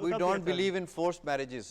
We don't believe in forced marriages,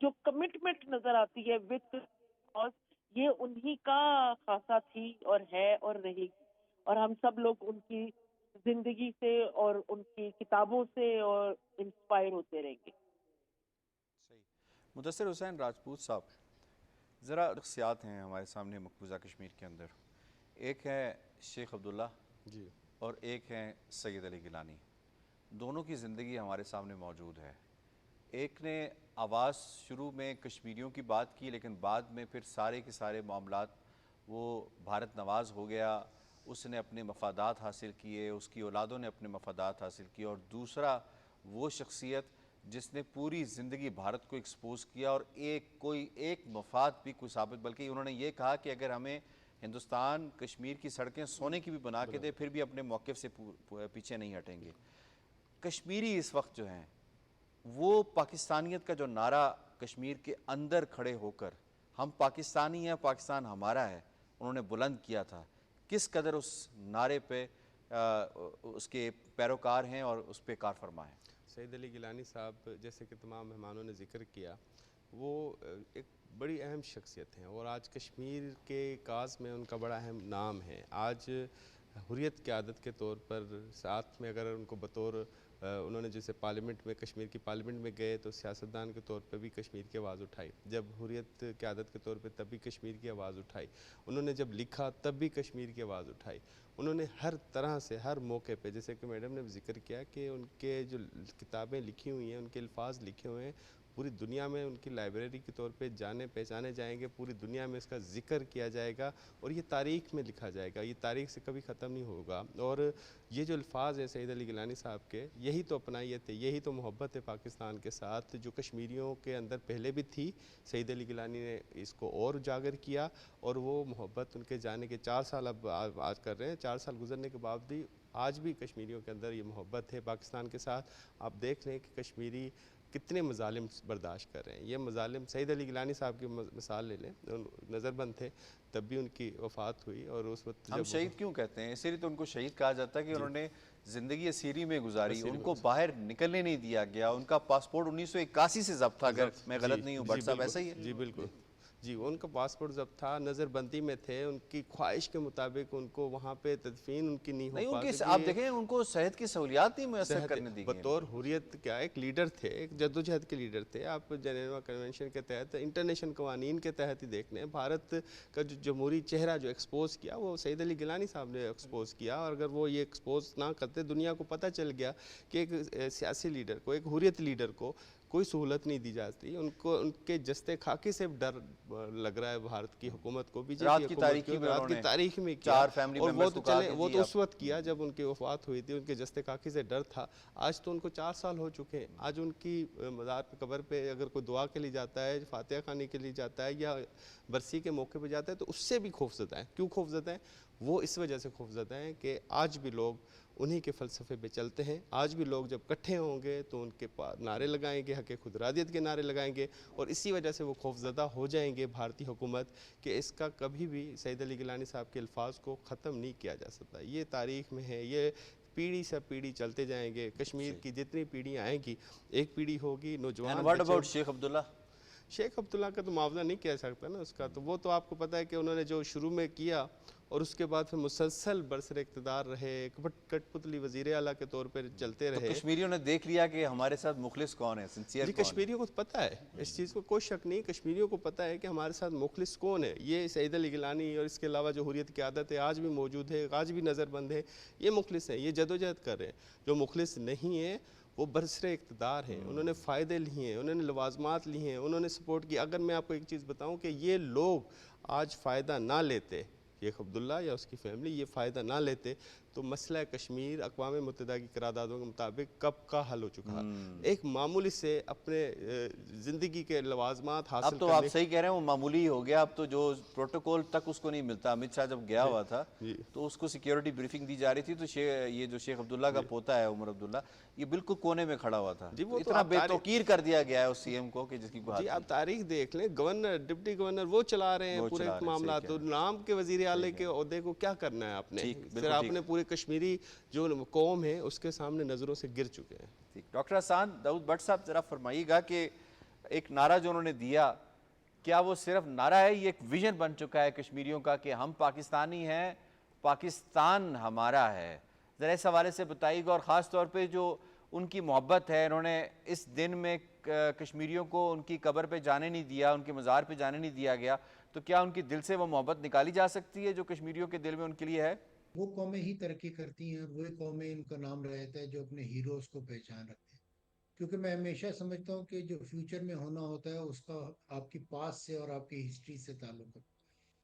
جو commitment نظر آتی ہے وتھ کاز، یہ انہی کا خاصہ تھی اور ہے اور رہے گی، اور ہم سب لوگ ان کی زندگی سے اور ان کی کتابوں سے اور انسپائر ہوتے رہیں گے. مدثر حسین راجپوت صاحب، ذرا شخصیات ہیں ہمارے سامنے مقبوضہ کشمیر کے اندر، ایک ہے شیخ عبداللہ جی اور ایک ہیں سید علی گیلانی. دونوں کی زندگی ہمارے سامنے موجود ہے. ایک نے آواز شروع میں کشمیریوں کی بات کی، لیکن بعد میں پھر سارے کے سارے معاملات وہ بھارت نواز ہو گیا، اس نے اپنے مفادات حاصل کیے، اس کی اولادوں نے اپنے مفادات حاصل کیے. اور دوسرا وہ شخصیت جس نے پوری زندگی بھارت کو ایکسپوز کیا اور کوئی ایک مفاد بھی کوئی ثابت، بلکہ انہوں نے یہ کہا کہ اگر ہمیں ہندوستان کشمیر کی سڑکیں سونے کی بھی بنا کے دے پھر بھی اپنے موقف سے پیچھے نہیں ہٹیں گے. کشمیری اس وقت جو ہیں وہ پاکستانیت کا جو نعرہ کشمیر کے اندر کھڑے ہو کر ہم پاکستانی ہیں، پاکستان ہمارا ہے، انہوں نے بلند کیا تھا، کس قدر اس نعرے پہ اس کے پیروکار ہیں اور اس پہ کار فرما ہیں؟ سید علی گیلانی صاحب جیسے کہ تمام مہمانوں نے ذکر کیا، وہ ایک بڑی اہم شخصیت ہیں اور آج کشمیر کے کاز میں ان کا بڑا اہم نام ہے. آج حریت قیادت کے طور پر ساتھ میں اگر ان کو بطور انہوں نے جیسے پارلیمنٹ میں کشمیر کی پارلیمنٹ میں گئے تو سیاستدان کے طور پہ بھی کشمیر کی آواز اٹھائی، جب حریت قیادت کے طور پہ تب بھی کشمیر کی آواز اٹھائی، انہوں نے جب لکھا تب بھی کشمیر کی آواز اٹھائی. انہوں نے ہر طرح سے ہر موقع پہ، جیسے کہ میڈم نے ذکر کیا کہ ان کے جو کتابیں لکھی ہوئی ہیں، ان کے الفاظ لکھے ہوئے ہیں، پوری دنیا میں ان کی لائبریری کے طور پہ جانے پہچانے جائیں گے، پوری دنیا میں اس کا ذکر کیا جائے گا اور یہ تاریخ میں لکھا جائے گا، یہ تاریخ سے کبھی ختم نہیں ہوگا. اور یہ جو الفاظ ہیں سید علی گیلانی صاحب کے، یہی تو اپنائیت ہے، یہی تو محبت ہے پاکستان کے ساتھ جو کشمیریوں کے اندر پہلے بھی تھی. سید علی گیلانی نے اس کو اور اجاگر کیا اور وہ محبت ان کے جانے کے 4 سال اب آج کر رہے ہیں، 4 سال گزرنے کے بعد بھی آج بھی کشمیریوں کے اندر یہ محبت ہے پاکستان کے ساتھ. آپ دیکھ لیں کہ کشمیری کتنے مظالم برداشت کر رہے ہیں. یہ مظالم سید علی گیلانی صاحب کی مثال لے لیں، نظر بند تھے تب بھی ان کی وفات ہوئی اور اس وقت ہم شہید کیوں کہتے ہیں؟ اسی لیے تو ان کو شہید کہا جاتا ہے کہ انہوں نے زندگی اسیری میں گزاری، ان کو باہر نکلنے نہیں دیا گیا. ان کا پاسپورٹ 1981 سے ضبط تھا، اگر میں غلط نہیں ہوں بٹ صاحب، ایسا ہی ہے؟ جی بالکل جی، ان کا پاسپورٹ ضبط تھا، نظر بندی میں تھے، ان کی خواہش کے مطابق ان کو وہاں پہ تدفین ان کی نہیں ہو پا سکی. آپ دیکھیں ان کو صحت کی سہولیات نہیں میسر کرنے دی گئی. بطور حریت کیا ایک لیڈر تھے، ایک جدوجہد کے لیڈر تھے. آپ جنیوا کنونشن کے تحت، انٹرنیشنل قوانین کے تحت ہی دیکھ لیں، بھارت کا جو جمہوری چہرہ جو ایکسپوز کیا وہ سید علی گیلانی صاحب نے ایکسپوز کیا. اور اگر وہ یہ ایکسپوز نہ کرتے، دنیا کو پتہ چل گیا کہ ایک سیاسی لیڈر کو، ایک حریت لیڈر کو کوئی سہولت نہیں دی جاتی. ان کو ان کے جستے خاکی سے ڈر لگ رہا ہے بھارت کی حکومت کو، بی جے پی حکومت کو، رات کی تاریخ میں کیا. اور وہ تو اس وقت کیا جب ان کی وفات ہوئی تھی، ان کے جستے خاکی سے ڈر تھا. آج تو ان کو 4 سال ہو چکے ہیں. آج ان کی مزار پہ، قبر پہ اگر کوئی دعا کے لیے جاتا ہے، فاتحہ خوانی کے لیے جاتا ہے یا برسی کے موقع پہ جاتا ہے تو اس سے بھی خوفزدہ ہیں. کیوں خوفزدہ ہیں؟ وہ اس وجہ سے خوفزدہ ہیں کہ آج بھی لوگ انہی کے فلسفے پہ چلتے ہیں. آج بھی لوگ جب اکٹھے ہوں گے تو ان کے نعرے لگائیں گے، حق خود ارادیت کے نعرے لگائیں گے، اور اسی وجہ سے وہ خوفزدہ ہو جائیں گے بھارتی حکومت کہ اس کا کبھی بھی سید علی گیلانی صاحب کے الفاظ کو ختم نہیں کیا جا سکتا. یہ تاریخ میں ہے، یہ پیڑھی سے پیڑھی چلتے جائیں گے. کشمیر کی جتنی پیڑھیاں آئیں گی، ایک پیڑھی ہوگی نوجوان. واٹ اباؤٹ شیخ عبداللہ؟ شیخ عبداللہ کا تو معاوضہ نہیں کہہ سکتا نا اس کا. تو وہ تو آپ کو پتہ ہے کہ انہوں نے جو شروع میں کیا اور اس کے بعد پھر مسلسل برسر اقتدار رہے، ایک کٹ پتلی وزیر اعلیٰ کے طور پر چلتے رہے. کشمیریوں نے دیکھ لیا کہ ہمارے ساتھ مخلص کون ہے، سنسیئر کون ہے. کشمیریوں کو پتہ ہے اس چیز کو، کوئی شک نہیں. کشمیریوں کو پتہ ہے کہ ہمارے ساتھ مخلص کون ہے. یہ سید علی گیلانی اور اس کے علاوہ جو حریت قیادت ہے آج بھی موجود ہے، آج بھی نظر بند ہے، یہ مخلص ہیں، یہ جدوجہد کر رہے ہیں. جو مخلص نہیں ہیں وہ برسر اقتدار ہیں، انہوں نے فائدے لیے ہیں، انہوں نے لوازمات لیے ہیں، انہوں نے سپورٹ کی. اگر میں آپ کو ایک چیز بتاؤں کہ یہ لوگ آج فائدہ نہ لیتے، شیخ عبداللہ یا اس کی فیملی یہ فائدہ نہ لیتے تو مسئلہ کشمیر اقوام متحدہ کی قراردادوں کے مطابق کب کا حل ہو چکا. ایک معمولی سے اپنے زندگی کے لوازمات حاصل اب تو آپ صحیح کہہ رہے ہیں، وہ معمولی ہی ہو گیا. اب تو جو پروٹوکول تک اس کو نہیں ملتا. امت شاہ جب گیا ہوا تھا تو اس کو سیکیورٹی بریفنگ دی جا رہی تھی، تو یہ جو شیخ عبداللہ کا پوتا ہے عمر عبداللہ، یہ بالکل کونے میں کھڑا ہوا تھا. اتنا بے توقیر کر دیا گیا ہے اس سی ایم کو کہ جس کی کوئی جی. آپ تاریخ دیکھ لیں، گورنر، ڈپٹی گورنر وہ چلا رہے ہیں پورے معاملات. نام کے وزیر اعلیٰ کے عہدے کو کیا کرنا ہے آپ نے؟ پھر آپ نے پورے کشمیری جو قوم ہے اس کے سامنے نظروں سے گر چکے ہیں. ڈاکٹر احسان داؤد بٹ صاحب، ذرا فرمائیے گا کہ ایک نعرہ جو انہوں نے دیا، کیا وہ صرف نعرہ ہے، یہ ایک ویژن بن چکا ہے کشمیریوں کا کہ ہم پاکستانی ہیں، پاکستان ہمارا ہے؟ ذرا اس حوالے سے بتائیے گا، اور خاص طور پہ جو ان کی محبت ہے، انہوں نے اس دن میں کشمیریوں کو ان کی قبر پہ جانے نہیں دیا، ان کے مزار پہ جانے نہیں دیا گیا، تو کیا ان کی دل سے وہ محبت نکالی جا سکتی ہے جو کشمیریوں کے دل میں ان کے لیے ہے؟ وہ قومیں ہی ترقی کرتی ہیں اور وہی قومیں ان کا نام رہتا ہے جو اپنے ہیروز کو پہچان رکھتے ہیں. کیونکہ میں ہمیشہ سمجھتا ہوں کہ جو فیوچر میں ہونا ہوتا ہے اس کا آپ کی پاسٹ سے اور آپ کی ہسٹری سے تعلق ہے.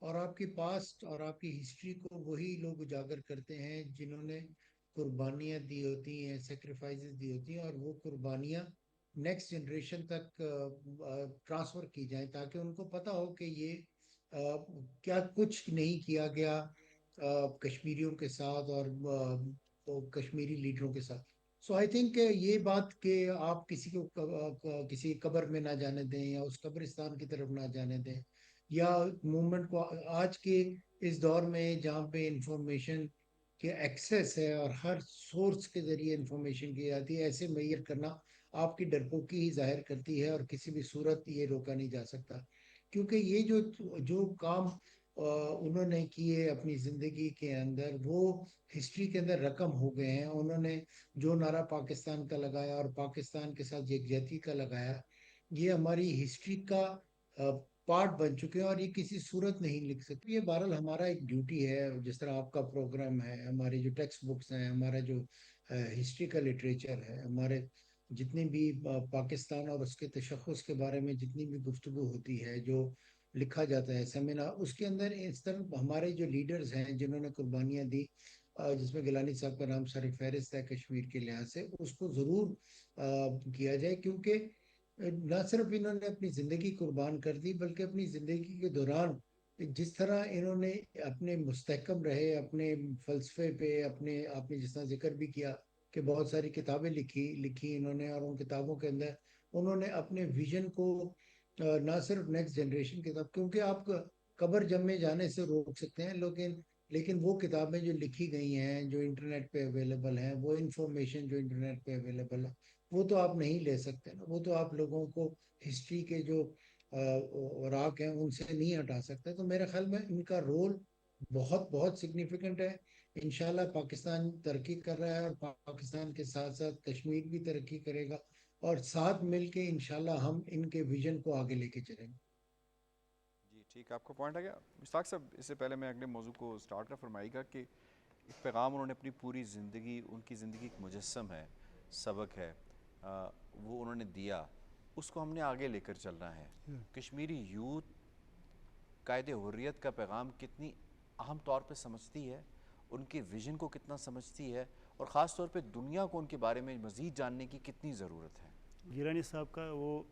اور آپ کی پاسٹ اور آپ کی ہسٹری کو وہی لوگ اجاگر کرتے ہیں جنہوں نے قربانیاں دی ہوتی ہیں، سیکریفائسز دی ہوتی ہیں، اور وہ قربانیاں نیکسٹ جنریشن تک ٹرانسفر کی جائیں تاکہ ان کو پتہ ہو کہ یہ کیا کچھ نہیں کیا گیا کشمیریوں کے ساتھ اور کشمیری لیڈروں کے ساتھ. سو آئی تھنک یہ بات کہ آپ کسی کو کسی قبر میں نہ جانے دیں یا اس قبرستان کی طرف نہ جانے دیں، یا موومنٹ کو آج کے اس دور میں جہاں پہ انفارمیشن کے ایکسیس ہے اور ہر سورس کے ذریعے انفارمیشن کی جاتی ہے، ایسے میئر کرنا آپ کی ڈرپوکی ہی ظاہر کرتی ہے اور کسی بھی صورت یہ روکا نہیں جا سکتا. کیونکہ یہ جو کام انہوں نے کیے اپنی زندگی کے اندر وہ ہسٹری کے اندر رقم ہو گئے ہیں. انہوں نے جو نعرہ پاکستان کا لگایا اور پاکستان کے ساتھ یکجہتی کا لگایا، یہ ہماری ہسٹری کا پارٹ بن چکے ہیں اور یہ کسی صورت نہیں لکھ سکتے. یہ بہرحال ہمارا ایک ڈیوٹی ہے، جس طرح آپ کا پروگرام ہے، ہمارے جو ٹیکسٹ بکس ہیں، ہمارا جو ہسٹری کا لٹریچر ہے، ہمارے جتنی بھی پاکستان اور اس کے تشخص کے بارے میں جتنی بھی گفتگو ہوتی ہے، جو لکھا جاتا ہے سیمینار، اس کے اندر اس طرح ہمارے جو لیڈرز ہیں جنہوں نے قربانیاں دی، جس میں گیلانی صاحب کا نام سر فہرست ہے کشمیر کے لحاظ سے، اس کو ضرور کیا جائے. کیونکہ نہ صرف انہوں نے اپنی زندگی قربان کر دی بلکہ اپنی زندگی کے دوران جس طرح انہوں نے اپنے مستحکم رہے اپنے فلسفے پہ، آپ نے جس طرح ذکر بھی کیا کہ بہت ساری کتابیں لکھی انہوں نے، اور ان کتابوں کے اندر انہوں نے اپنے ویژن کو نہ صرف نیکسٹ جنریشن کی طرف، کیونکہ آپ قبر جمع جانے سے روک سکتے ہیں، لیکن وہ کتابیں جو لکھی گئی ہیں، جو انٹرنیٹ پہ اویلیبل ہیں، وہ انفارمیشن جو انٹرنیٹ پہ اویلیبل ہے، وہ تو آپ نہیں لے سکتے نا. وہ تو آپ لوگوں کو ہسٹری کے جو راک ہیں ان سے نہیں ہٹا سکتے. تو میرے خیال میں ان کا رول بہت بہت سگنیفیکنٹ ہے. انشاءاللہ پاکستان ترقی کر رہا ہے اور پاکستان کے ساتھ ساتھ کشمیر بھی ترقی کرے گا، اور ساتھ مل کے انشاءاللہ ہم ان کے ویژن کو آگے لے کے چلیں گے. جی ٹھیک، آپ کو پوائنٹ آ گیا. مشتاق صاحب، اس سے پہلے میں اگلے موضوع کو سٹارٹ کر فرمائیے گا کہ ایک پیغام انہوں نے اپنی پوری زندگی، ان کی زندگی ایک مجسم ہے، سبق ہے، وہ انہوں نے دیا، اس کو ہم نے آگے لے کر چلنا ہے. کشمیری یوتھ قائد حریت کا پیغام کتنی اہم طور پہ سمجھتی ہے، ان کے ویژن کو کتنا سمجھتی ہے، اور خاص طور پہ دنیا کو ان کے بارے میں مزید جاننے کی کتنی ضرورت ہے؟ گیلانی صاحب کا وہ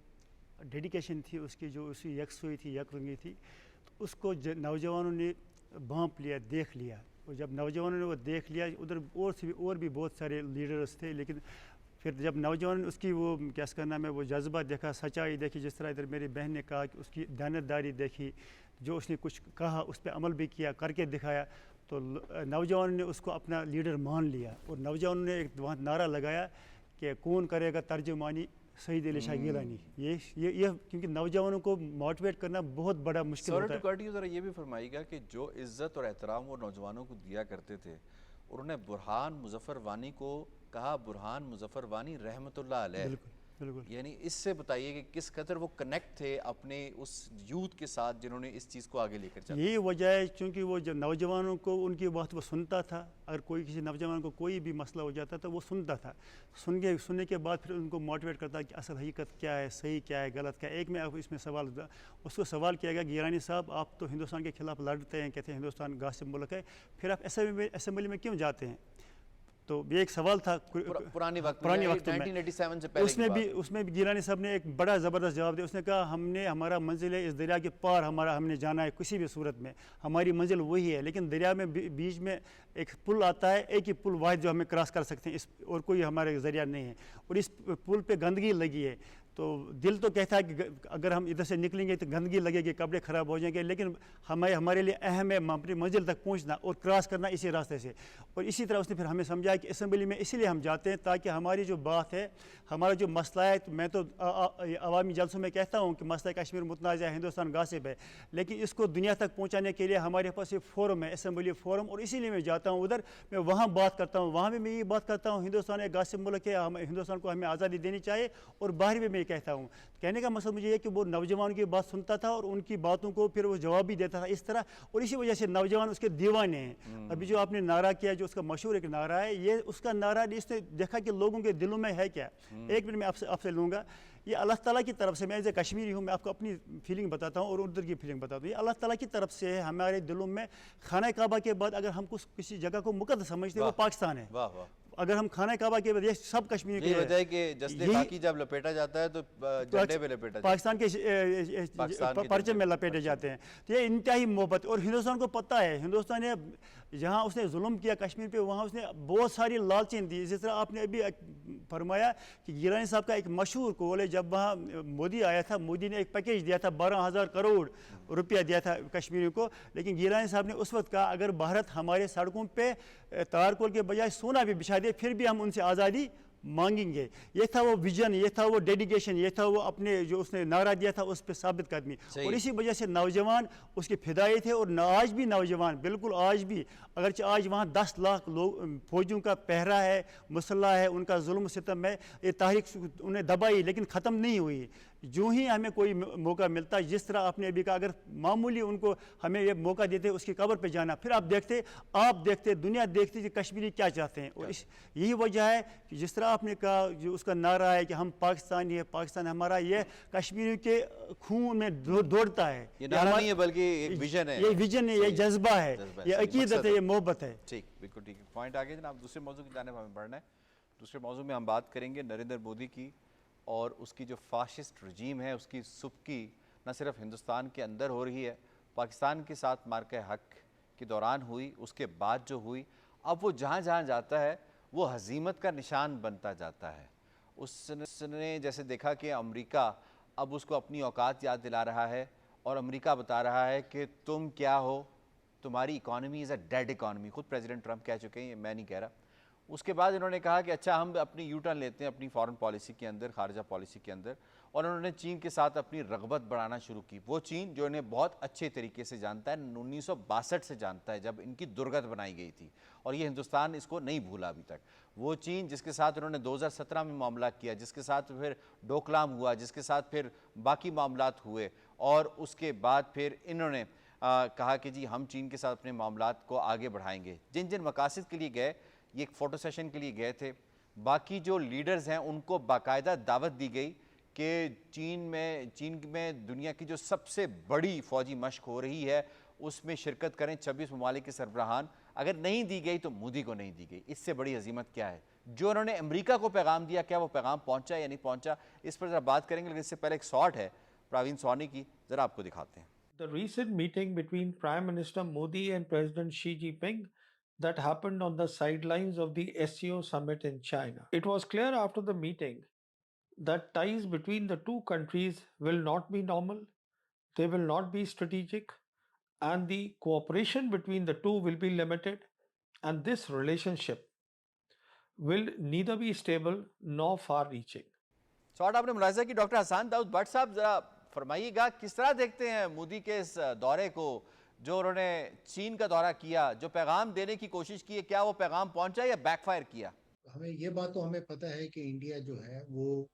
ڈیڈیکیشن تھی اس کی، جو اسی یکسوئی تھی، یک رنگی تھی، تو اس کو نوجوانوں نے بھانپ لیا، دیکھ لیا. اور جب نوجوانوں نے وہ دیکھ لیا، ادھر اور بھی بہت سارے لیڈرز تھے، لیکن پھر جب نوجوانوں نے اس کی وہ کیا اس کا نام ہے وہ جذبہ دیکھا، سچائی دیکھی، جس طرح ادھر میری بہن نے کہا کہ اس کی دیانتداری دیکھی، جو اس نے کچھ کہا اس پہ عمل بھی کیا، کر کے دکھایا، تو نوجوانوں نے اس کو اپنا لیڈر مان لیا. اور نوجوانوں نے ایک وہاں نعرہ لگایا کہ کون کرے گا ترجمانی سعید علی شاہ گیلانی. یہ کیونکہ نوجوانوں کو موٹیویٹ کرنا بہت بڑا مشکل ہوتا ہے. ذرا یہ بھی فرمائیے گا کہ جو عزت اور احترام وہ نوجوانوں کو دیا کرتے تھے، انہوں نے برہان مظفر وانی کو کہا برہان مظفر وانی رحمۃ اللہ علیہ. بالکل بالکل. یعنی اس سے بتائیے کہ کس قدر وہ کنیکٹ تھے اپنے اس یوتھ کے ساتھ جنہوں نے اس چیز کو آگے لے کر چلا. یہی وجہ ہے چونکہ وہ جب نوجوانوں کو ان کی بات وہ سنتا تھا، اگر کوئی کسی نوجوان کو کوئی بھی مسئلہ ہو جاتا تو وہ سنتا تھا، سننے کے بعد پھر ان کو موٹیویٹ کرتا کہ اصل حقیقت کیا ہے، صحیح کیا ہے، غلط کیا ہے. ایک میں اس میں سوال اس کو سوال کیا گیا گیلانی صاحب آپ تو ہندوستان کے خلاف لڑتے ہیں، کہتے ہیں ہندوستان غاصب ملک ہے، پھر آپ اسمبلی میں کیوں جاتے ہیں؟ تو یہ ایک سوال تھا پرانے وقت میں 1987 سے پہلے. اس میں بھی گیلانی صاحب نے ایک بڑا زبردست جواب دیا. اس نے کہا ہمارا منزل ہے اس دریا کے پار، ہم نے جانا ہے کسی بھی صورت میں، ہماری منزل وہی ہے، لیکن دریا میں بیچ میں ایک پل آتا ہے، ایک ہی پل واحد جو ہمیں کراس کر سکتے ہیں، اور کوئی ہمارے ذریعہ نہیں ہے، اور اس پل پہ گندگی لگی ہے. تو دل تو کہتا ہے کہ اگر ہم ادھر سے نکلیں گے تو گندگی لگے گی, کپڑے خراب ہو جائیں گے, لیکن ہمارے لیے اہم ہے اپنی منزل تک پہنچنا اور کراس کرنا اسی راستے سے. اور اسی طرح اس نے پھر ہمیں سمجھایا کہ اسمبلی میں اسی لیے ہم جاتے ہیں تاکہ ہماری جو بات ہے, ہمارا جو مسئلہ ہے, میں تو عوامی جلسوں میں کہتا ہوں کہ مسئلہ کشمیر متنازع ہے, ہندوستان غاصب ہے, لیکن اس کو دنیا تک پہنچانے کے لیے ہمارے پاس ایک فورم ہے, اسمبلی فورم, اور اسی لیے میں جاتا ہوں ادھر, میں وہاں بات کرتا ہوں. وہاں بھی میں یہ بات کرتا ہوں ہندوستان ایک غاصب ملک ہے, ہندوستان کو ہمیں آزادی دینی چاہیے, اور باہر بھی میں یہ کہتا ہوں. کہنے کا مقصد مجھے یہ کہ وہ نوجوانوں کی بات سنتا تھا اور ان کی باتوں کو پھر وہ جواب بھی دیتا تھا اس طرح, اور اسی وجہ سے نوجوان اس کے دیوانے ہیں. ابھی جو آپ نے نعرہ کیا, جو اس کا مشہور ایک نعرہ ہے, یہ اس کا نعرہ اس نے دیکھا کہ لوگوں کے دلوں میں ہے کیا. ایک منٹ میں آپ سے لوں گا. یہ اللہ تعالیٰ کی طرف سے, میں ایز اے کشمیری ہوں, میں آپ کو اپنی فیلنگ بتاتا ہوں اور ادھر کی فیلنگ بتاتا ہوں. یہ اللہ تعالیٰ کی طرف سے ہمارے دلوں میں خانہ کعبہ کے بعد اگر ہم کسی جگہ کو مقدس سمجھتے ہیں وہ پاکستان ہے. اگر ہم خانہ کعبہ کے بعد, یہ سب کشمیر کے وجہ ہے کہ جسد خاکی جب لپیٹا جاتا ہے تو جھنڈے پہ لپیٹا جاتا ہے, پاکستان کے پرچم میں لپیٹے جاتے ہیں. تو یہ انتہائی محبت, اور ہندوستان کو پتہ ہے, ہندوستان نے جہاں اس نے ظلم کیا کشمیر پہ, وہاں اس نے بہت ساری لالچیں دی. جس طرح آپ نے ابھی فرمایا کہ گیلانی صاحب کا ایک مشہور قول ہے, جب وہاں مودی آیا تھا, مودی نے ایک پیکیج دیا تھا, 12,000 کروڑ روپیہ دیا تھا کشمیریوں کو, لیکن گیلانی صاحب نے اس وقت کہا اگر بھارت ہمارے سڑکوں پہ تارکول کے بجائے سونا بھی بچھا دے پھر بھی ہم ان سے آزادی مانگیں گے. یہ تھا وہ ویژن, یہ تھا وہ ڈیڈیکیشن, یہ تھا وہ اپنے جو اس نے نعرہ دیا تھا اس پہ ثابت قدمی. اور اسی وجہ سے نوجوان اس کے فدائی تھے, اور آج بھی نوجوان, بالکل آج بھی, اگرچہ آج وہاں 10 لاکھ لوگ فوجیوں کا پہرا ہے, مسلح ہے, ان کا ظلم و ستم ہے, یہ تاریخ انہیں دبائی لیکن ختم نہیں ہوئی. جو ہی ہمیں کوئی موقع ملتا ہے, جس طرح آپ نے ابھی کہا, اگر معمولی ان کو ہمیں یہ موقع دیتے اس کی قبر پہ جانا, پھر آپ دیکھتے دنیا دیکھتی کہ کشمیری کیا چاہتے ہیں. اور یہی وجہ ہے کہ جس طرح آپ نے کہا, جو اس کا نعرہ ہے کہ ہم پاکستانی ہے, پاکستان ہمارا, یہ کشمیری کے خون میں دوڑتا ہے. یہ نعرہ نہیں ہے بلکہ ایک ویژن ہے, یہ ویژن ہے, یہ جذبہ ہے, یہ عقیدت ہے, یہ محبت ہے. ٹھیک, بالکل ٹھیک. پوائنٹ آگے جناب, دوسرے موضوع کی جانب ہمیں بڑھنا ہے. دوسرے موضوع میں ہم بات کریں گے نریندر مودی کی, اور اس کی جو فاشسٹ رجیم ہے اس کی سبکی نہ صرف ہندوستان کے اندر ہو رہی ہے, پاکستان کے ساتھ مارکہ حق کے دوران ہوئی, اس کے بعد جو ہوئی, اب وہ جہاں جہاں جاتا ہے وہ ہزیمت کا نشان بنتا جاتا ہے. اس نے جیسے دیکھا کہ امریکہ اب اس کو اپنی اوقات یاد دلا رہا ہے, اور امریکہ بتا رہا ہے کہ تم کیا ہو, تمہاری economy is a dead economy. خود پریزیڈنٹ ٹرمپ کہہ چکے ہیں, یہ میں نہیں کہہ رہا. اس کے بعد انہوں نے کہا کہ اچھا ہم اپنی یو ٹرن لیتے ہیں اپنی فارن پالیسی کے اندر, خارجہ پالیسی کے اندر, اور انہوں نے چین کے ساتھ اپنی رغبت بڑھانا شروع کی. وہ چین جو انہیں بہت اچھے طریقے سے جانتا ہے, 1962 سے جانتا ہے جب ان کی درگت بنائی گئی تھی, اور یہ ہندوستان اس کو نہیں بھولا ابھی تک. وہ چین جس کے ساتھ انہوں نے 2017 میں معاملہ کیا, جس کے ساتھ پھر ڈوکلام ہوا, جس کے ساتھ پھر باقی معاملات ہوئے, اور اس کے بعد پھر انہوں نے کہا کہ جی ہم چین کے ساتھ اپنے معاملات کو آگے بڑھائیں گے. جن جن مقاصد کے لیے گئے, یہ ایک فوٹو سیشن کے لیے گئے تھے, باقی جو لیڈرز ہیں ان کو باقاعدہ دعوت دی گئی کہ چین میں دنیا کی جو سب سے بڑی فوجی مشق ہو رہی ہے اس میں شرکت کریں 26 ممالک کے سربراہان. اگر نہیں دی گئی تو مودی کو نہیں دی گئی. اس سے بڑی عظمت کیا ہے؟ جو انہوں نے امریکہ کو پیغام دیا, کیا وہ پیغام پہنچا یا نہیں پہنچا, اس پر ذرا بات کریں گے. لیکن اس سے پہلے ایک شاٹ ہے پراوین سونی کی, ذرا آپ کو دکھاتے ہیں. The recent meeting between Prime Minister Modi and President Xi Jinping that happened on the sidelines of the SCO summit in China. It was clear after the meeting that ties between the two countries will not be normal, they will not be strategic, and the cooperation between the two will be limited, and this relationship will neither be stable nor far-reaching. Shot آپ نے ملاحظہ کی. Doctor Hassan Dawood but صاحب, ذرا فرمائیے گا کس طرح دیکھتے ہیں مودی کے اس دورے کو, جو انہوں نے چین کا دورہ کیا, جو پیغام دینے کی کوشش کی ہے, کیا وہ پیغام پہنچا یا بیک فائر کیا؟ ہمیں یہ بات تو ہمیں پتہ ہے کہ انڈیا جو ہے وہ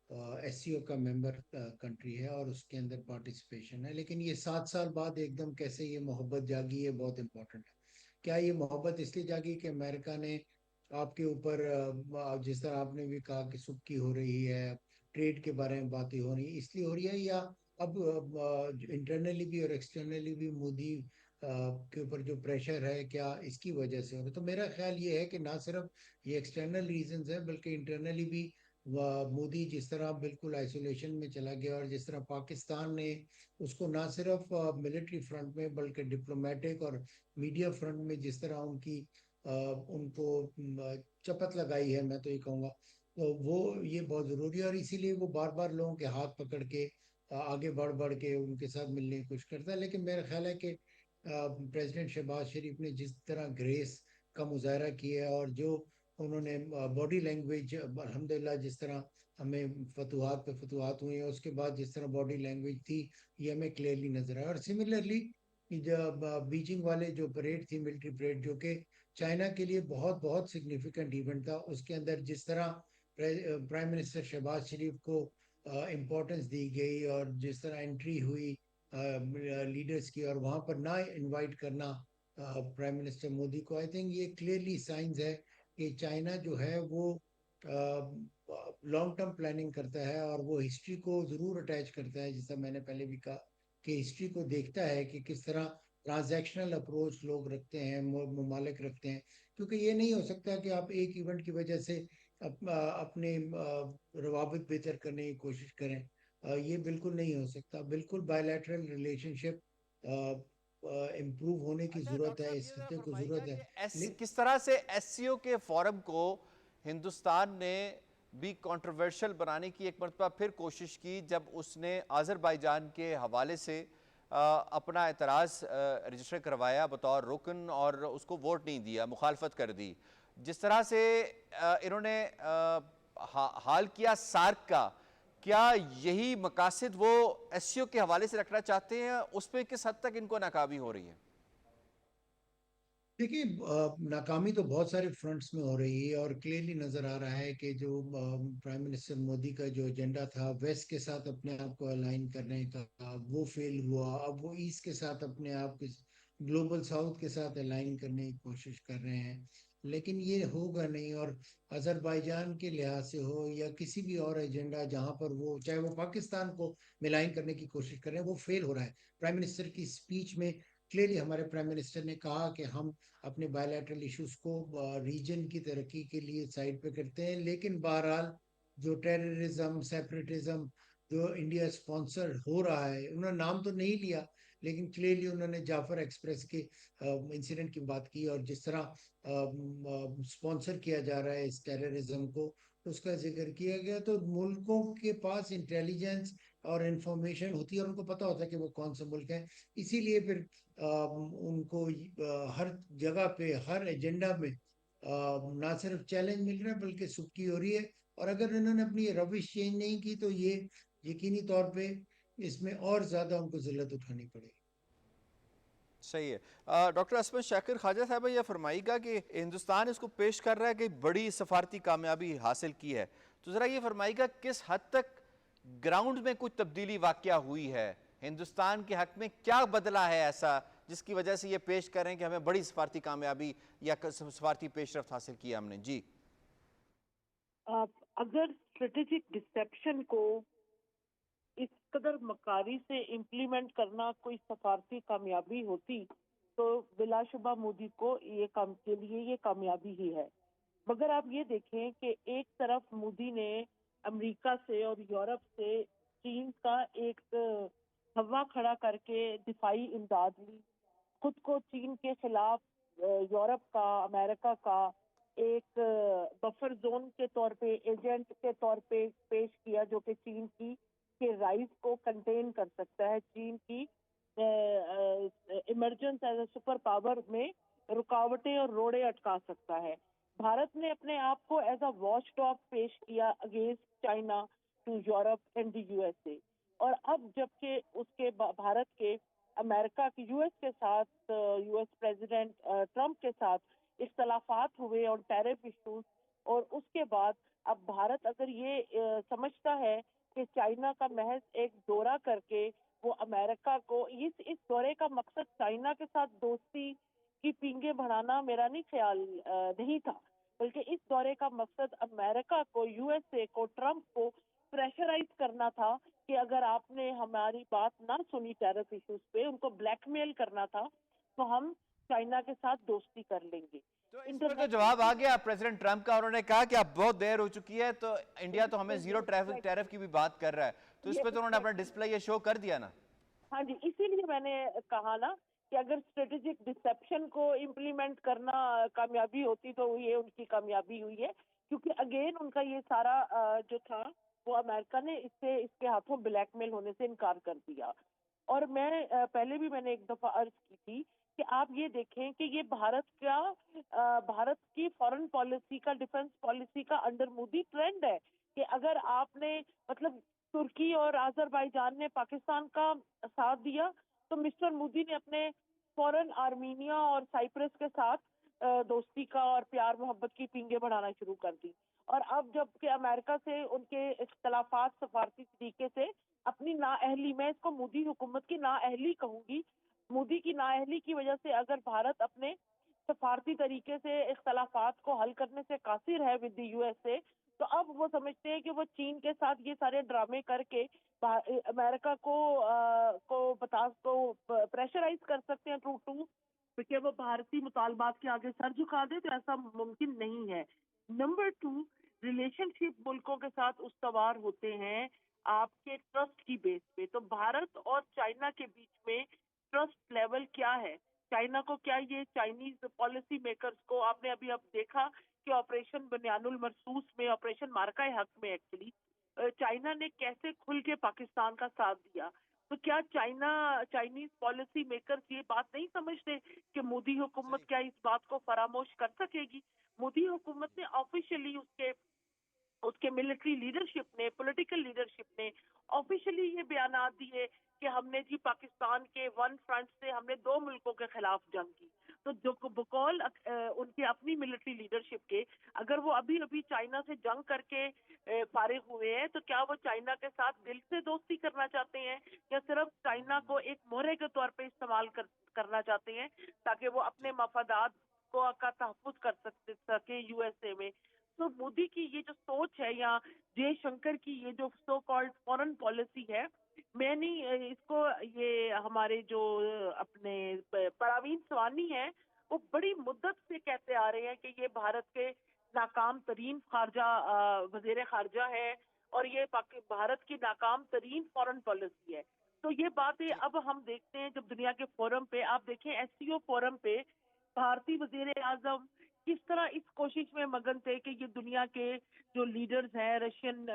ایس سی او کا ممبر کنٹری ہے اور اس کے اندر پارٹیسپیشن ہے, لیکن یہ 7 سال بعد ایک دم کیسے یہ محبت جاگی ہے, بہت امپورٹنٹ ہے. کیا یہ محبت اس لیے جاگی کہ امریکہ نے آپ کے اوپر, جس طرح آپ نے بھی کہا کہ سبکی ہو رہی ہے, ٹریڈ کے بارے میں باتیں ہو رہی ہیں, اس لیے ہو رہی ہے, یا اب انٹرنلی بھی اور ایکسٹرنلی بھی مودی کے اوپر جو پریشر ہے, کیا اس کی وجہ سے ہو رہا ہے؟ تو میرا خیال یہ ہے کہ نہ صرف یہ ایکسٹرنل ریزنز ہیں بلکہ انٹرنلی بھی مودی جس طرح بالکل آئسولیشن میں چلا گیا, اور جس طرح پاکستان نے اس کو نہ صرف ملٹری فرنٹ میں بلکہ ڈپلومیٹک اور میڈیا فرنٹ میں جس طرح ان کو چپت لگائی ہے, میں تو یہ کہوں گا, تو وہ یہ بہت ضروری ہے، اور اسی لیے وہ بار بار لوگوں کے ہاتھ پکڑ کے آگے بڑھ کے ان کے ساتھ ملنے کی کوشش کرتا ہے. لیکن میرا خیال ہے کہ پریزیڈنٹ شہباز شریف نے جس طرح گریس کا مظاہرہ کیا ہے، اور جو انہوں نے باڈی لینگویج الحمدللہ جس طرح ہمیں فتوحات پہ فتوحات ہوئی ہیں، اس کے بعد جس طرح باڈی لینگویج تھی یہ ہمیں کلیئرلی نظر آیا. اور سملرلی جب بیجنگ والے جو پریڈ تھی، ملٹری پریڈ، جو کہ چائنا کے لیے بہت بہت سگنیفیکنٹ ایونٹ تھا، اس کے اندر جس طرح پرائم منسٹر شہباز شریف کو امپورٹنس دی گئی، اور جس طرح انٹری ہوئی لیڈرز کی، اور وہاں پر نہ انوائٹ کرنا پرائم منسٹر مودی کو، آئی تھنک یہ کلیئرلی سائنز ہے کہ چائنا جو ہے وہ لانگ ٹرم پلاننگ کرتا ہے، اور وہ ہسٹری کو ضرور اٹیچ کرتا ہے، جیسا میں نے پہلے بھی کہا کہ ہسٹری کو دیکھتا ہے کہ کس طرح ٹرانزیکشنل اپروچ لوگ رکھتے ہیں، ممالک رکھتے ہیں. کیونکہ یہ نہیں ہو سکتا کہ آپ ایک ایونٹ کی وجہ سے اپنے روابط بہتر کرنے کی کوشش کریں. یہ بالکل نہیں ہو سکتا. بالکل بائیلیٹرل ریلیشن شپ امپروو ہونے کی اچھا ضرورت ڈاکٹر ہے، صاحب، اس یہ ذرا خطے کو فرمائیے گا ضرورت ہے. کہ کس طرح سے ایس سی او کے فورم کو ہندوستان نے بھی کنٹروورشل بنانے کی ایک مرتبہ پھر کوشش کی، جب اس نے آذربائیجان کے حوالے سے اپنا اعتراض رجسٹر کروایا بطور رکن، اور اس کو ووٹ نہیں دیا، مخالفت کر دی. جس طرح سے انہوں نے حال کیا سارک کا، کیا یہی مقاصد وہ ایس سی او کے حوالے سے رکھنا چاہتے ہیں؟ اس پہ کس حد تک ان کو ناکامی ہو رہی ہے؟ دیکھیے، ناکامی تو بہت سارے فرنٹس میں ہو رہی ہے، اور کلیئرلی نظر آ رہا ہے کہ جو پرائم منسٹر مودی کا جو ایجنڈا تھا ویسٹ کے ساتھ اپنے آپ کو الائن کرنے کا، وہ فیل ہوا. اب وہ ایسٹ کے ساتھ اپنے آپ کو گلوبل ساؤتھ کے ساتھ الائن کرنے کی کوشش کر رہے ہیں. لیکن یہ ہوگا نہیں. اور آذربائیجان کے لحاظ سے ہو یا کسی بھی اور ایجنڈا جہاں پر وہ چاہے وہ پاکستان کو ملائن کرنے کی کوشش کر رہے ہیں، وہ فیل ہو رہا ہے. پرائم منسٹر کی سپیچ میں کلیئرلی ہمارے پرائم منسٹر نے کہا کہ ہم اپنے بائیلیٹرل ایشوز کو ریجن کی ترقی کے لیے سائڈ پہ کرتے ہیں. لیکن بہرحال جو ٹیررزم، سیپریٹزم جو انڈیا اسپانسر ہو رہا ہے، انہوں نے نام تو نہیں لیا، لیکن کلیئرلی انہوں نے جعفر ایکسپریس کے انسیڈنٹ کی بات کی، اور جس طرح اسپانسر کیا جا رہا ہے اس ٹیررزم کو، اس کا ذکر کیا گیا. تو ملکوں کے پاس انٹیلیجنس اور انفارمیشن ہوتی ہے، اور ان کو پتا ہوتا ہے کہ وہ کون سے ملک ہیں. اسی لیے پھر ان کو ہر جگہ پہ ہر ایجنڈا میں نہ صرف چیلنج مل رہا ہے بلکہ سبکی ہو رہی ہے. اور اگر انہوں نے اپنی روش چینج نہیں کی تو یہ یقینی طور پہ اس میں اور زیادہ ان کو ذلت اٹھانی پڑے گی. صحیح ہے. ڈاکٹر عصمت شاکر خواجہ صاحبہ، یہ فرمائیے گا کہ ہندوستان اس کو پیش کر رہا ہے کہ بڑی سفارتی کامیابی حاصل کی ہے، تو ذرا یہ فرمائیے گا کس حد تک گراؤنڈ میں کچھ تبدیلی واقعہ ہوئی ہے؟ ہندوستان کے حق میں کیا بدلا ہے ایسا جس کی وجہ سے یہ پیش کر رہے ہیں کہ ہمیں بڑی سفارتی کامیابی یا سفارتی پیش رفت حاصل کی ہم نے؟ جی، اگر اسٹریٹجک ڈسپشن کو اس قدر مکاری سے امپلیمنٹ کرنا کوئی سفارتی کامیابی ہوتی تو بلا شبہ مودی کو کے لیے یہ کامیابی ہی ہے. مگر آپ یہ دیکھیں کہ ایک طرف مودی نے امریکہ سے اور یورپ سے چین کا ایک ہوا کھڑا کر کے دفاعی امداد لی، خود کو چین کے خلاف یورپ کا، امریکہ کا ایک بفر زون کے طور پہ، ایجنٹ کے طور پہ پیش کیا، جو کہ چین کی کے رائز کو کنٹین کر سکتا ہے، چین کی emergence as a super power میں رکاوٹیں اور روڑے اٹکا سکتا ہے. بھارت نے اپنے آپ کو ایز اے واچ ڈاگ پیش کیا against China to Europe and the U S A. اور اب جبکہ اس کے بھارت کے امریکہ کی یو ایس کے ساتھ، یو ایس پریزیڈنٹ ٹرمپ کے ساتھ اختلافات ہوئے اور ٹیرف ایشوز، اور اس کے بعد اب بھارت اگر یہ سمجھتا ہے کہ چائنا کا محض ایک دورہ کر کے وہ امریکہ کو، اس دورے کا مقصد چائنا کے ساتھ دوستی کی پینگیں بڑھانا میرا نہیں خیال نہیں تھا، بلکہ اس دورے کا مقصد امریکہ کو، یو ایس اے کو، ٹرمپ کو پریشرائز کرنا تھا کہ اگر آپ نے ہماری بات نہ سنی ٹیرف ایشوز پہ، ان کو بلیک میل کرنا تھا، تو ہم چائنا کے ساتھ دوستی کر لیں گے. تو اس پر تو جواب آ گیا پریزیڈنٹ ٹرمپ کا، انہوں نے کہا کہ اب بہت دیر ہو چکی ہے، تو انڈیا تو ہمیں زیرو ٹیرف کی بھی بات کر رہا ہے، تو اس پہ تو انہوں نے اپنا ڈسپلے یہ شو کر دیا نا. ہاں جی، اسی لیے میں نے کہا نا کہ اگر اسٹریٹجک ڈسپشن کو امپلیمنٹ کرنا کامیابی ہوتی تو یہ ان کی کامیابی ہوئی ہے. کیونکہ اگین ان کا یہ سارا جو تھا وہ امریکہ نے اس کے ہاتھوں بلیک میل ہونے سے انکار کر دیا. اور میں پہلے بھی میں نے ایک دفعہ عرض کی تھی کہ آپ یہ دیکھیں کہ یہ بھارت کی فارن پالیسی کا، ڈیفنس پالیسی کا انڈر مودی ٹرینڈ ہے کہ اگر آپ نے مطلب ترکی اور آذربائیجان نے پاکستان کا ساتھ دیا تو مسٹر مودی نے اپنے فوراً آرمینیا اور سائپرس کے ساتھ دوستی کا اور پیار محبت کی پینگیں بڑھانا شروع کر دی. اور اب جب کہ امریکہ سے ان کے اختلافات سفارتی طریقے سے اپنی نااہلی، میں اس کو مودی حکومت کی نااہلی کہوں گی، مودی کی نااہلی کی وجہ سے اگر بھارت اپنے سفارتی طریقے سے اختلافات کو حل کرنے سے قاصر ہے ود دی یو ایس اے، تو اب وہ سمجھتے ہیں کہ وہ چین کے ساتھ یہ سارے ڈرامے کر کے امریکہ کو پریشرائز کر سکتے ہیں کہ وہ بھارتی مطالبات کے آگے سر جھکا دے. تو ایسا ممکن نہیں ہے. نمبر 2، ریلیشن شپ ملکوں کے ساتھ استوار ہوتے ہیں آپ کے ٹرسٹ کی بیس پہ. تو بھارت اور چائنا کے بیچ میں ٹرسٹ لیول کیا ہے؟ چائنا کو کیا یہ چائنیز پالیسی میکرز کو، آپ نے اب دیکھا کہ آپریشن بنیان المرصوص میں، آپریشن مارکہ حق میں ایکچولی چائنا نے کیسے کھل کے پاکستان کا ساتھ دیا. تو کیا چائنیز پالیسی میکرز یہ بات نہیں سمجھتے کہ مودی حکومت کیا اس بات کو فراموش کر سکے گی؟ مودی حکومت نے آفیشلی اس کے ملٹری لیڈرشپ نے، پولیٹیکل لیڈرشپ نے آفیشلی یہ بیانات دیے کہ ہم نے جی پاکستان کے ون فرنٹ سے ہم نے 2 ملکوں کے خلاف جنگ کی. تو جو بقول ان کی اپنی ملٹری لیڈرشپ کے، اگر وہ ابھی چائنا سے جنگ کر کے فارغ ہوئے ہیں تو کیا وہ چائنا کے ساتھ دل سے دوستی کرنا چاہتے ہیں یا صرف چائنا کو ایک مہرے کے طور پہ استعمال کرنا چاہتے ہیں تاکہ وہ اپنے مفادات کا تحفظ کر سکے یو ایس اے میں؟ تو مودی کی یہ جو سوچ ہے یا جے شنکر کی یہ جو سو کالڈ فورن پالیسی ہے، میں نہیں اس کو، یہ ہمارے جو اپنے پراوین سوانی ہیں وہ بڑی مدت سے کہتے آ رہے ہیں کہ یہ بھارت کے ناکام ترین وزیر خارجہ ہے اور یہ بھارت کی ناکام ترین فورن پالیسی ہے. تو یہ باتیں اب ہم دیکھتے ہیں جب دنیا کے فورم پہ، آپ دیکھیں ایس سی او فورم پہ بھارتی وزیر اعظم کس طرح اس کوشش میں مگن تھے کہ یہ دنیا کے جو لیڈرز ہیں، رشین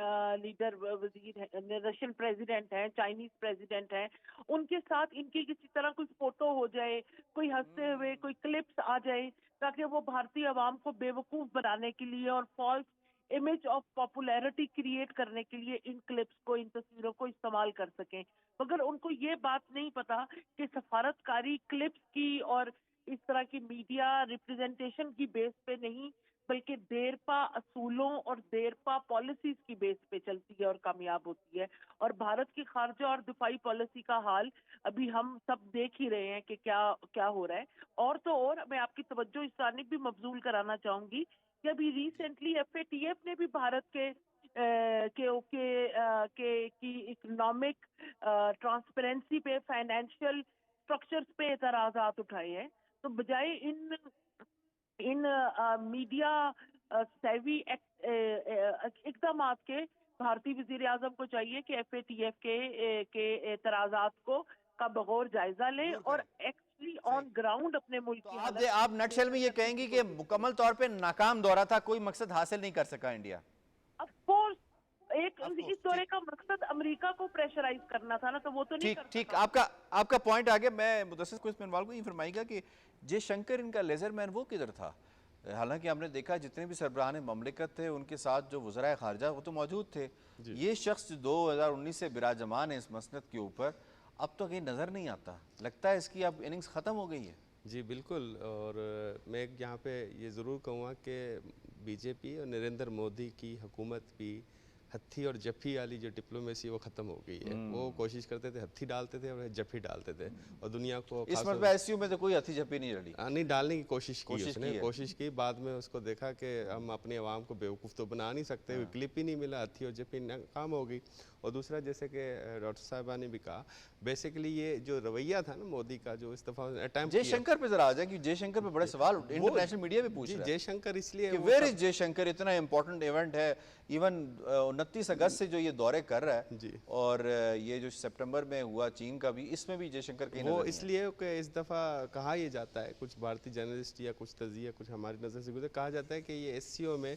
رشین پریزیڈنٹ ہیں، چائنیز پریزیڈنٹ ہیں، ان کے ساتھ ان کی کسی طرح کوئی فوٹو ہو جائے، کوئی ہنستے ہوئے کوئی کلپس آ جائے تاکہ وہ بھارتی عوام کو بے وقوف بنانے کے لیے اور false image of popularity create کرنے کے لیے ان کلپس کو، ان تصویروں کو استعمال کر سکیں. مگر ان کو یہ بات نہیں پتا کہ سفارتکاری کلپس کی اور اس طرح کی میڈیا ریپرزنٹیشن کی بیس پہ نہیں بلکہ دیرپا اصولوں اور دیرپا پالیسیز کی بیس پہ چلتی ہے اور کامیاب ہوتی ہے. اور بھارت کی خارجہ اور دفاعی پالیسی کا حال ابھی ہم سب دیکھ ہی رہے ہیں کہ کیا ہو رہا ہے. اور تو اور میں آپ کی توجہ اس جانب بھی مبذول کرانا چاہوں گی کہ ابھی recently F A T F نے بھی بھارت کے اکنامک ٹرانسپیرنسی پہ، فائنینشیل اسٹرکچرز پہ اعتراضات اٹھائے ہیں. تو بجائے ان میڈیا سیوی اقدامات کے بھارتی وزیر اعظم کو چاہیے کہ ایف اے ٹی ایف کے اعتراضات کا بغور جائزہ لیں اور ایکچولی آن گراؤنڈ اپنے ملک کی آپ نٹ شیل میں یہ کہیں گی کہ مکمل طور پہ ناکام دورہ تھا، کوئی مقصد حاصل نہیں کر سکا انڈیا؟ آف کورس اس دورے کا مقصد امریکہ کو پریشرائز کرنا تھا نا، تو وہ تو نہیں کر سکا. ٹھیک، آپ کا پوائنٹ آگے. میں مدثر کو اس میں انوالو کو یہ فرمائے گا کہ جے شنکر ان کا لیزر مین وہ کدھر تھا؟ حالانکہ ہم نے دیکھا جتنے بھی سربراہان مملکت تھے ان کے ساتھ جو وزرائے خارجہ وہ تو موجود تھے. یہ شخص 2019 سے براجمان ہے اس مسند کے اوپر، اب تو کہیں نظر نہیں آتا. لگتا ہے اس کی اب اننگز ختم ہو گئی ہے. جی بالکل. اور میں یہاں پہ یہ ضرور کہوں گا کہ بی جے پی اور نریندر مودی کی حکومت بھی ہتھی اور جپھی والی جو ڈپلومیسی وہ ختم ہو گئی ہے. وہ کوشش کرتے تھے ہتھی ڈالتے تھے اور جپھی ڈالتے تھے اور دنیا کو اس مرتبہ ایس یو میں تو کوئی ہتھی جپھی نہیں نہیں ڈالنے کی کوشش کی. بعد میں اس کو دیکھا کہ ہم اپنے عوام کو بیوقوف تو بنا نہیں سکتے، کلپ ہی نہیں ملا، ہتھی اور جپھی ناکام ہو گئی. اور دوسرا جیسے کہ ڈاکٹر صاحبہ نے بھی کہا، بیسیکلی یہ جو رویہ تھا نا مودی کا، جو اس دفعہ اٹیمپٹ جے شنکر پہ ذرا آ جائیں کہ جے شنکر پہ بڑے سوال انٹرنیشنل میڈیا پہ پوچھ رہا ہے. جے شنکر اس لیے ویئر از جے شنکر؟ اتنا امپورٹنٹ ایونٹ ہے، ایون 29 اگست سے جو یہ دورے کر رہا ہے اور یہ جو سپٹمبر میں ہوا چین کا بھی، اس میں بھی جے شنکر کہیں وہ اس لیے کہ اس دفعہ کہا یہ جاتا ہے، کچھ بھارتی جرنلسٹ یا کچھ تجزیہ کچھ ہماری نظر سے گزرے، کہا جاتا ہے کہ یہ ایس سی او میں